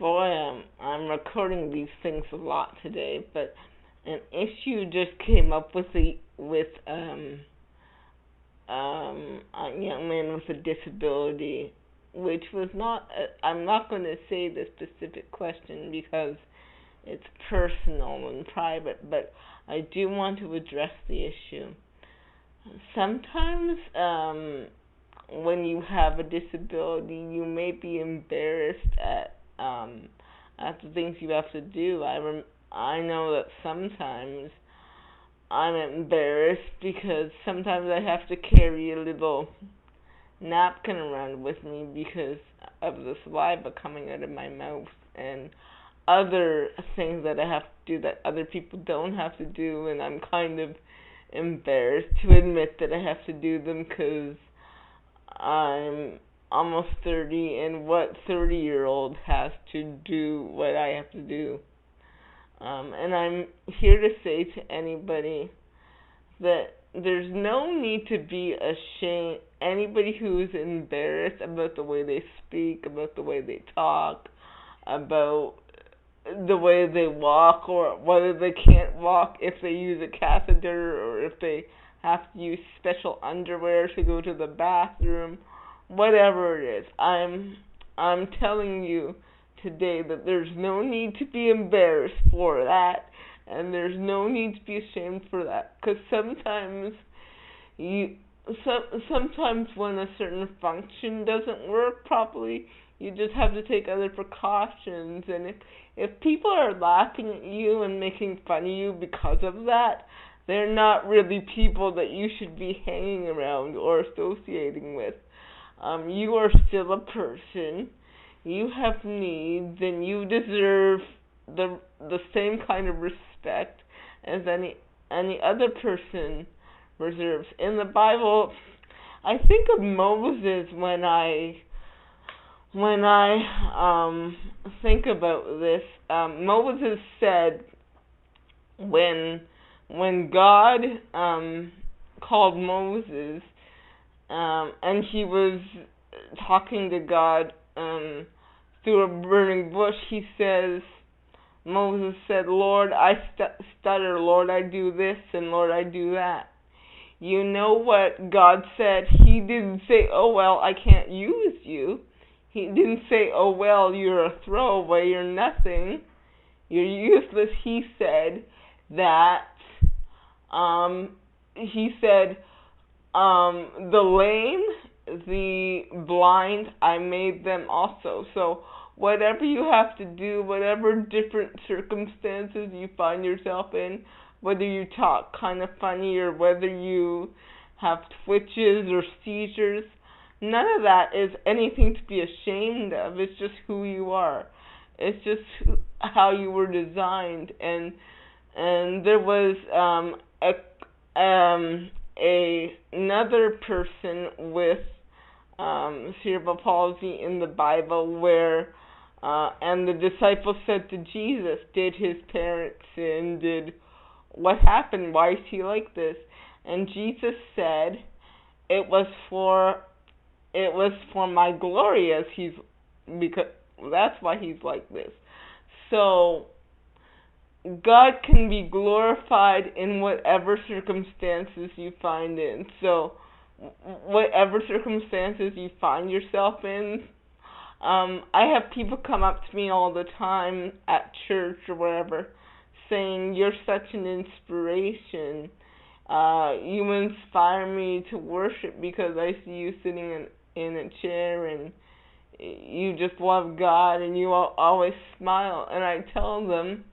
Boy, I'm recording these things a lot today, but an issue just came up with a young man with a disability, which was not. I'm not going to say the specific question because it's personal and private, but I do want to address the issue. Sometimes, when you have a disability, you may be embarrassed at the things you have to do. I know that sometimes I'm embarrassed because sometimes I have to carry a little napkin around with me because of the saliva coming out of my mouth and other things that I have to do that other people don't have to do, and I'm kind of embarrassed to admit that I have to do them because I'm almost 30, and what 30-year-old has to do what I have to do? And I'm here to say to anybody that there's no need to be ashamed. Anybody who's embarrassed about the way they speak, about the way they talk, about the way they walk, or whether they can't walk if they use a catheter, or if they have to use special underwear to go to the bathroom, whatever it is. I'm telling you today that there's no need to be embarrassed for that, and there's no need to be ashamed for that, because you sometimes when a certain function doesn't work properly, you just have to take other precautions. And if people are laughing at you and making fun of you because of that, they're not really people that you should be hanging around or associating with. You are still a person. You have needs, and you deserve the same kind of respect as any other person reserves. In the Bible, I think of Moses when I think about this. Moses said when God called Moses, and he was talking to God through a burning bush, Moses said, "Lord, I stutter. Lord, I do this, and Lord, I do that." You know what God said? He didn't say, "Oh, well, I can't use you." He didn't say, "Oh, well, you're a throwaway, you're nothing, you're useless." He said that, he said, the lame, the blind, I made them also. So whatever you have to do, whatever different circumstances you find yourself in, whether you talk kind of funny or whether you have twitches or seizures, none of that is anything to be ashamed of. It's just who you are. It's just how you were designed. And there was another person with cerebral palsy in the Bible where and the disciples said to Jesus, "Did his parents sin? What happened? Why is he like this?" And Jesus said, "It was for my glory, because that's why he's like this." So God can be glorified in whatever circumstances you find in. So whatever circumstances you find yourself in, I have people come up to me all the time at church or wherever saying, "You're such an inspiration. You inspire me to worship because I see you sitting in a chair and you just love God and you always smile." And I tell them,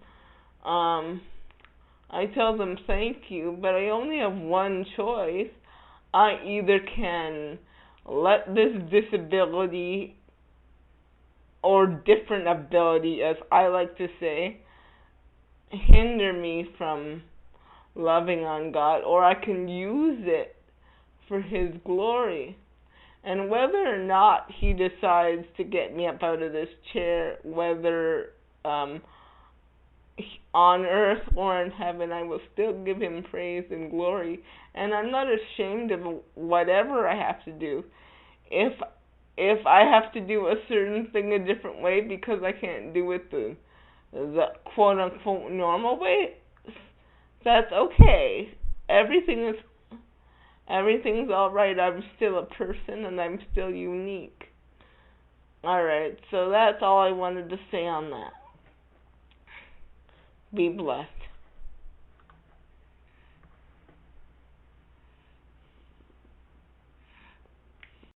thank you, but I only have one choice. I either can let this disability, or different ability as I like to say, hinder me from loving on God, or I can use it for his glory. And whether or not he decides to get me up out of this chair, whether on earth or in heaven, I will still give him praise and glory. And I'm not ashamed of whatever I have to do. If if I have to do a certain thing a different way because I can't do it the quote unquote normal way, that's okay. Everything is everything's all right. I'm still a person and I'm still unique. All right. So that's all I wanted to say on that. Be blessed.